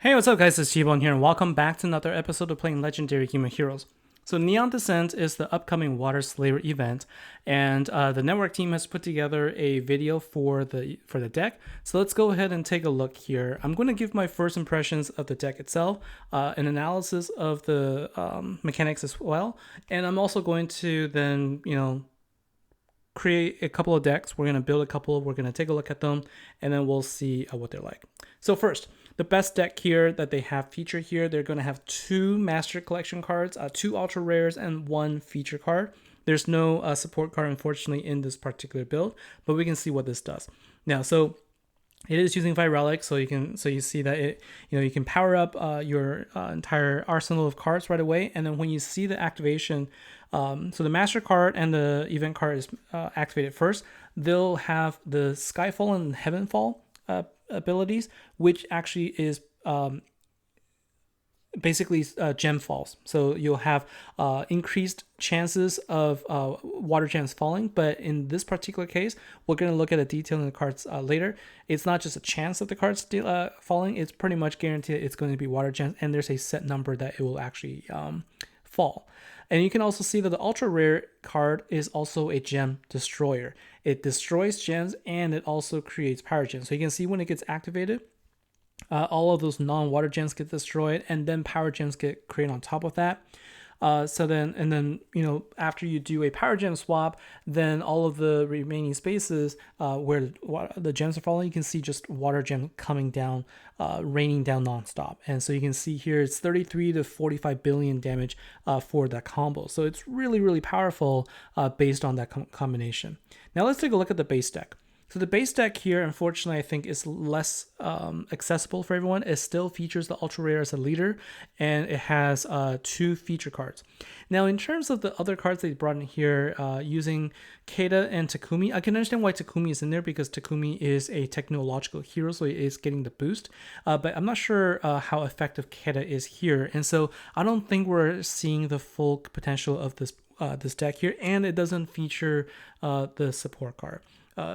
Hey, what's up guys, it's T-Bone here and welcome back to another episode of playing Legendary Human Heroes. So Neon Dissent is the upcoming Water Slayer event, and the network team has put together a video for the deck. So let's go ahead and take a look here. I'm going to give my first impressions of the deck itself, an analysis of the mechanics as well, and I'm also going to then, create a couple of decks. We're going to build a couple, we're going to take a look at them, and then we'll see what they're like. So first, the best deck here that they have featured here, they're going to have 2 Master Collection cards, 2 Ultra Rares, and 1 feature card. There's no support card, unfortunately, in this particular build, but we can see what this does. Now, so it is using 5 relics, so you see that you can power up your entire arsenal of cards right away, and then when you see the activation, so the master card and the event card is activated first. They'll have the Skyfall and Heavenfall abilities, which actually is basically gem falls. So you'll have increased chances of water gems falling, but in this particular case, we're going to look at the detail in the cards later. It's not just a chance of the cards falling, it's pretty much guaranteed it's going to be water gems, and there's a set number that it will actually fall. And you can also see that the ultra rare card is also a gem destroyer. It destroys gems and it also creates power gems. So you can see when it gets activated, all of those non-water gems get destroyed, and then power gems get created on top of that. After you do a power gem swap, then all of the remaining spaces where the gems are falling, you can see just water gem coming down, raining down nonstop. And so you can see here it's 33 to 45 billion damage for that combo. So it's really, really powerful based on that combination. Now let's take a look at the base deck. So the base deck here, unfortunately, I think is less accessible for everyone. It still features the Ultra Rare as a leader, and it has 2 feature cards. Now, in terms of the other cards they brought in here, using Keita and Takumi, I can understand why Takumi is in there because Takumi is a technological hero, so he is getting the boost. But I'm not sure how effective Keita is here, and so I don't think we're seeing the full potential of this deck here, and it doesn't feature the support card.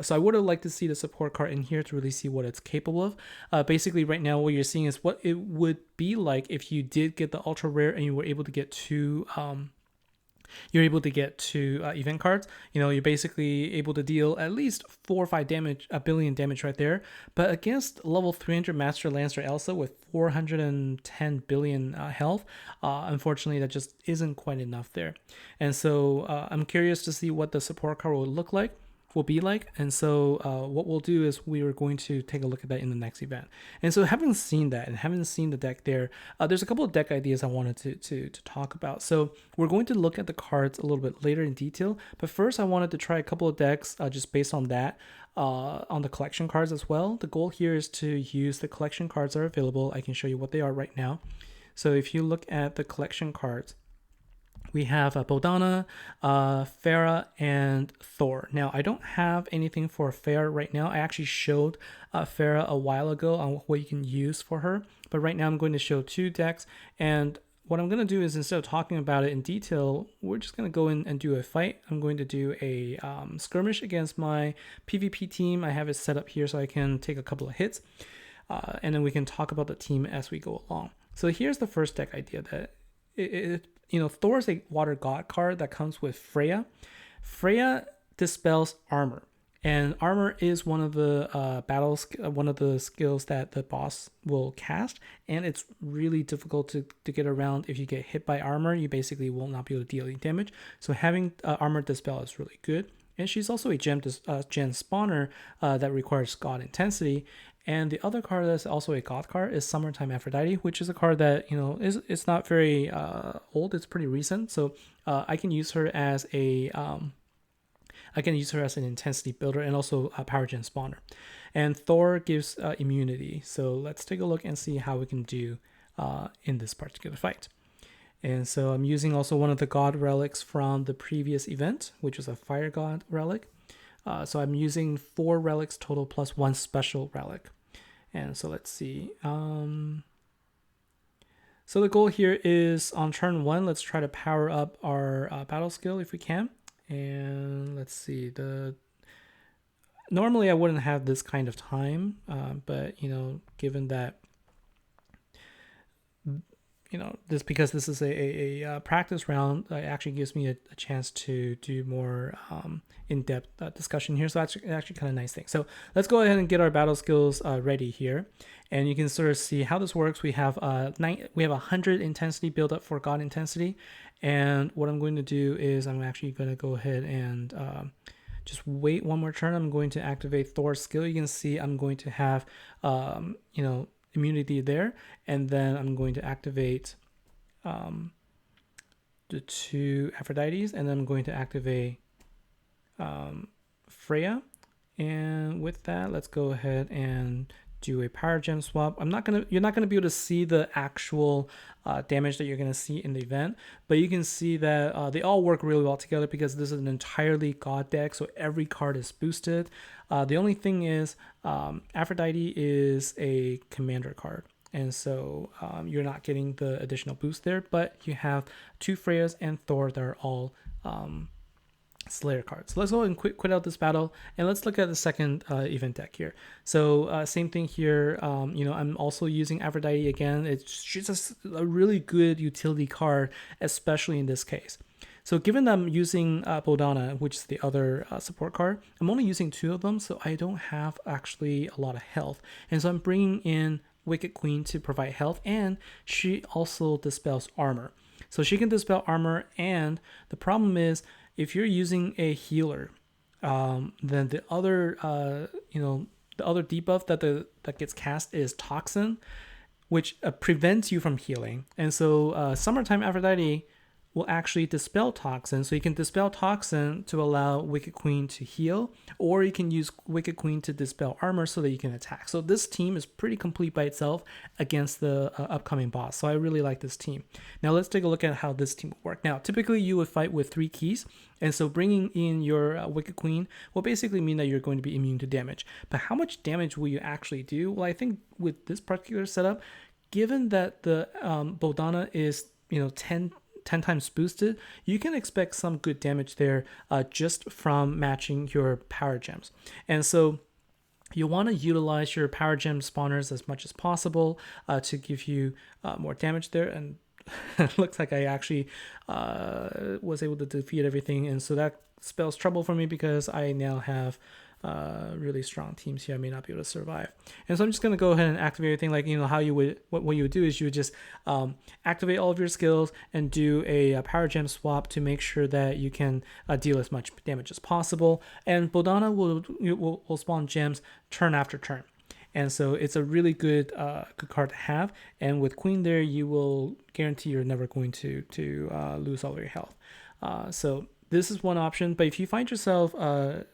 So I would have liked to see the support card in here to really see what it's capable of. Basically, right now, what you're seeing is what it would be like if you did get the ultra rare and you were able to get 2. You're able to get 2 event cards. You're basically able to deal at least 4 or 5 damage, a billion damage right there. But against level 300 Master Lancer Elsa with 410 billion health, unfortunately, that just isn't quite enough there. And so I'm curious to see what the support card will be like. And so what we'll do is we are going to take a look at that in the next event. And so having seen that and having seen the deck there, there's a couple of deck ideas I wanted to talk about. So we're going to look at the cards a little bit later in detail, but first I wanted to try a couple of decks just based on that, on the collection cards as well. The goal here is to use the collection cards that are available. I can show you what they are right now. So if you look at the collection cards, we have Bodana, Pharah, and Thor. Now, I don't have anything for Pharah right now. I actually showed Pharah a while ago on what you can use for her. But right now I'm going to show 2 decks. And what I'm going to do is instead of talking about it in detail, we're just going to go in and do a fight. I'm going to do a skirmish against my PvP team. I have it set up here so I can take a couple of hits. And then we can talk about the team as we go along. So here's the first deck idea that Thor is a water god card that comes with Freya. Freya dispels armor, and armor is one of the one of the skills that the boss will cast, and it's really difficult to get around. If you get hit by armor, you basically will not be able to deal any damage. So having armor dispel is really good. And she's also a gem spawner that requires god intensity. And the other card that's also a god card is Summertime Aphrodite, which is a card that it's not very old. It's pretty recent, so I can use her as an intensity builder and also a power gen spawner. And Thor gives immunity. So let's take a look and see how we can do in this particular fight. And so I'm using also one of the god relics from the previous event, which was a fire god relic. So I'm using 4 relics total plus 1 special relic. And so let's see. So the goal here is on turn 1, let's try to power up our battle skill if we can. And let's see. Normally I wouldn't have this kind of time, but given that this, because this is a practice round, it actually gives me a chance to do more in-depth discussion here. So that's actually kind of nice thing. So let's go ahead and get our battle skills ready here, and you can sort of see how this works. We have 100 intensity build up for God intensity, and what I'm going to do is I'm actually going to go ahead and just wait one more turn. I'm going to activate Thor's skill. You can see I'm going to have immunity there, and then I'm going to activate the 2 Aphrodites, and then I'm going to activate Freya. And with that, let's go ahead and do a power gem swap. You're not gonna be able to see the actual damage that you're gonna see in the event, but you can see that they all work really well together because this is an entirely God deck, so every card is boosted. The only thing is Aphrodite is a commander card, and so you're not getting the additional boost there, but you have 2 Freyas and Thor that are all Slayer cards. So let's go ahead and quit out this battle, and let's look at the second event deck here. So same thing here. I'm also using Aphrodite again. It's just a really good utility card, especially in this case. So given that I'm using Bodana, which is the other support card, I'm only using 2 of them, so I don't have actually a lot of health. And so I'm bringing in Wicked Queen to provide health, and she also dispels armor. So she can dispel armor, and the problem is, if you're using a healer, then the other debuff that gets cast is Toxin, which prevents you from healing. And so Summertime Aphrodite will actually dispel Toxin. So you can dispel Toxin to allow Wicked Queen to heal, or you can use Wicked Queen to dispel armor so that you can attack. So this team is pretty complete by itself against the upcoming boss. So I really like this team. Now let's take a look at how this team will work. Now, typically you would fight with 3 keys. And so bringing in your Wicked Queen will basically mean that you're going to be immune to damage. But how much damage will you actually do? Well, I think with this particular setup, given that the Bodana is 10 times boosted, you can expect some good damage there just from matching your power gems. And so you want to utilize your power gem spawners as much as possible to give you more damage there. And it looks like I actually was able to defeat everything, and so that spells trouble for me because I now have really strong teams here. I may not be able to survive, and so I'm just going to go ahead and activate everything. Like, how you would, what you would do is you would just activate all of your skills and do a power gem swap to make sure that you can deal as much damage as possible. And Bodana will spawn gems turn after turn. And so it's a really good card to have. And with Queen there, you will guarantee you're never going to lose all of your health. So this is one option. But if you find yourself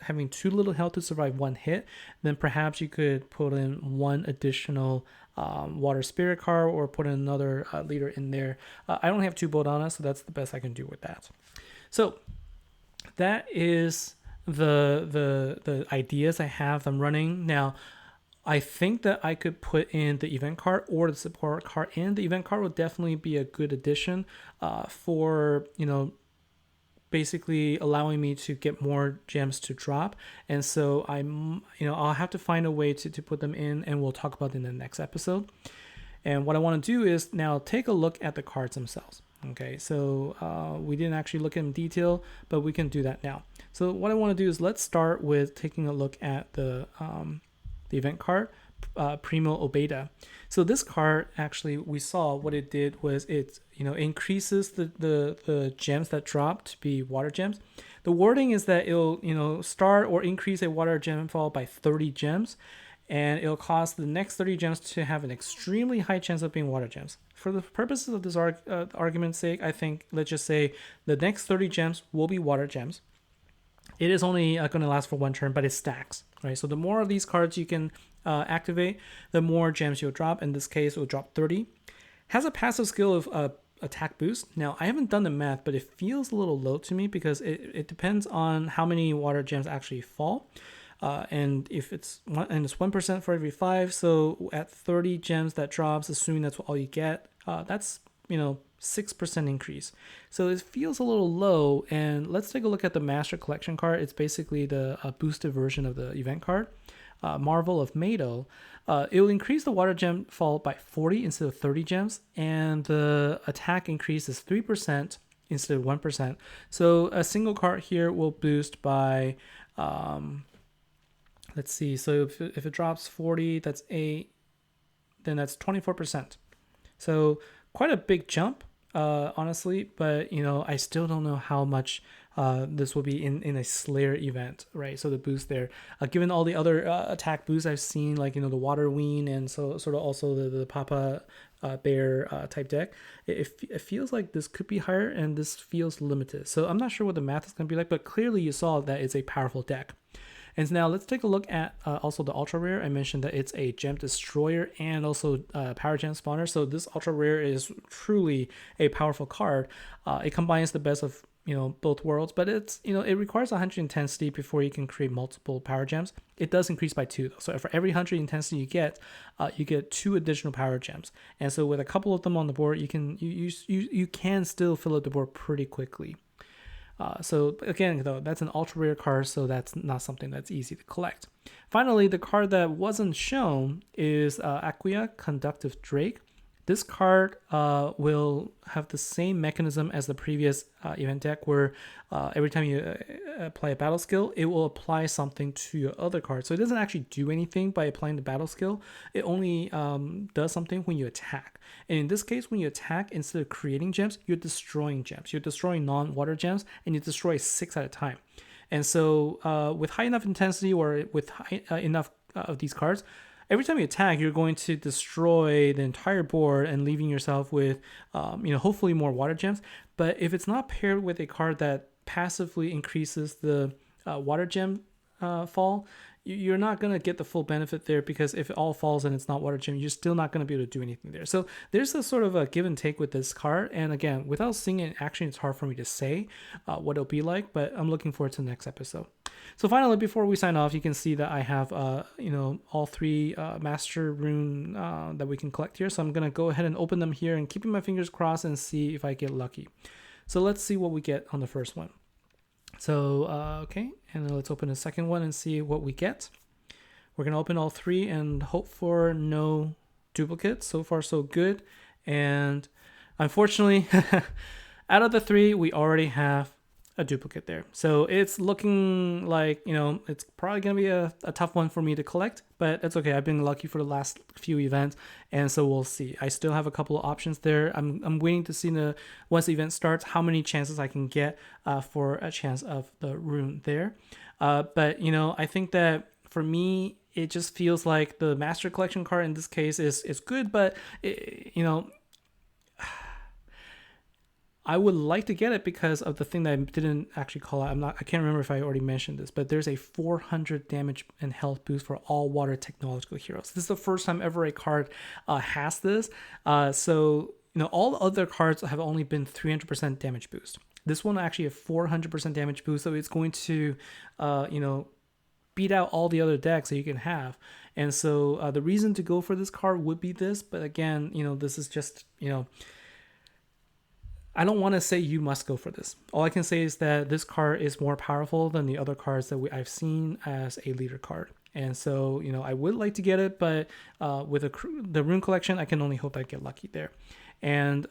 having too little health to survive one hit, then perhaps you could put in one additional Water Spirit card, or put in another leader in there. I only have 2 Bodana, so that's the best I can do with that. So that is the ideas I have. I'm running now. I think that I could put in the event card or the support card in. The event card will definitely be a good addition for, basically allowing me to get more gems to drop. And so I'll have to find a way to put them in, and we'll talk about it in the next episode. And what I want to do is now take a look at the cards themselves. Okay, so we didn't actually look in detail, but we can do that now. So what I want to do is let's start with taking a look at the event card, Primo Obeda. So this card, actually, we saw what it did was it increases the gems that drop to be water gems. The wording is that it'll start or increase a water gem fall by 30 gems, and it'll cause the next 30 gems to have an extremely high chance of being water gems. For the purposes of this argument's sake, I think let's just say the next 30 gems will be water gems. It is only going to last for 1 turn, but it stacks, right? So the more of these cards you can activate, the more gems you'll drop. In this case, it will drop 30. Has a passive skill of attack boost. Now, I haven't done the math, but it feels a little low to me because it depends on how many water gems actually fall. And if it's 1% for every 5, so at 30 gems that drops, assuming that's all you get, that's 6% increase. So it feels a little low. And let's take a look at the Master Collection card. It's basically the boosted version of the event card. Marvel of Mado, it will increase the water gem fall by 40 instead of 30 gems, and the attack increase is 3% instead of 1%. So a single card here will boost by, let's see, so if it drops 40, that's 8, then that's 24%. So quite a big jump, honestly, but I still don't know how much this will be in a Slayer event, right? So the boost there, given all the other attack boosts I've seen, like the Water Ween, and so sort of also the Papa Bear type deck, it feels like this could be higher, and this feels limited. So I'm not sure what the math is going to be like, but clearly you saw that it's a powerful deck. And now let's take a look at also the ultra rare. I mentioned that it's a gem destroyer and also power gem spawner. So this ultra rare is truly a powerful card. It combines the best of both worlds, but it's it requires 100 intensity before you can create multiple power gems. It does increase by 2 though. So for every 100 intensity you get 2 additional power gems. And so with a couple of them on the board, you can still fill up the board pretty quickly. So again, though, that's an ultra rare card, so that's not something that's easy to collect. Finally, the card that wasn't shown is Aquia Conductive Drake. This card will have the same mechanism as the previous event deck, where every time you apply a battle skill, it will apply something to your other card. So it doesn't actually do anything by applying the battle skill. It only does something when you attack. And in this case, when you attack, instead of creating gems, you're destroying gems. You're destroying non-water gems, and you destroy 6 at a time. And so with high enough intensity, or with enough of these cards, every time you attack, you're going to destroy the entire board and leaving yourself with, hopefully more water gems. But if it's not paired with a card that passively increases the water gem fall, you're not going to get the full benefit there, because if it all falls and it's not water gem, you're still not going to be able to do anything there. So there's a sort of a give and take with this card. And again, without seeing it in action, it's hard for me to say what it'll be like, but I'm looking forward to the next episode. So finally, before we sign off, you can see that I have, all 3 master rune that we can collect here. So I'm going to go ahead and open them here and keeping my fingers crossed and see if I get lucky. So let's see what we get on the first one. So, okay, and then let's open the second one and see what we get. We're going to open all 3 and hope for no duplicates. So far, so good. And unfortunately, out of the 3, we already have a duplicate there. So it's looking like, it's probably going to be a tough one for me to collect, but it's okay. I've been lucky for the last few events, and so we'll see. I still have a couple of options there. I'm waiting to see once the event starts, how many chances I can get for a chance of the rune there. But, I think that for me, it just feels like the Master Collection card in this case is good, but, I would like to get it because of the thing that I didn't actually call out. I can't remember if I already mentioned this, but there's a 400 damage and health boost for all water technological heroes. This is the first time ever a card has this. So all the other cards have only been 300% damage boost. This one actually a 400% damage boost, so it's going to, beat out all the other decks that you can have. And so the reason to go for this card would be this, but again, this is just, I don't want to say you must go for this. All I can say is that this card is more powerful than the other cards that I've seen as a leader card. And so, I would like to get it, but with the rune collection, I can only hope I get lucky there. And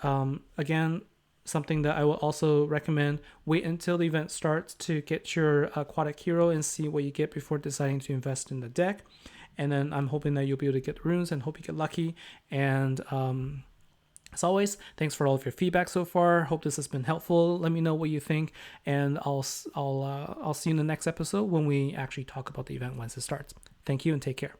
again, something that I will also recommend, wait until the event starts to get your aquatic hero and see what you get before deciding to invest in the deck. And then I'm hoping that you'll be able to get the runes and hope you get lucky. And as always, thanks for all of your feedback so far. Hope this has been helpful. Let me know what you think, and I'll see you in the next episode when we actually talk about the event once it starts. Thank you and take care.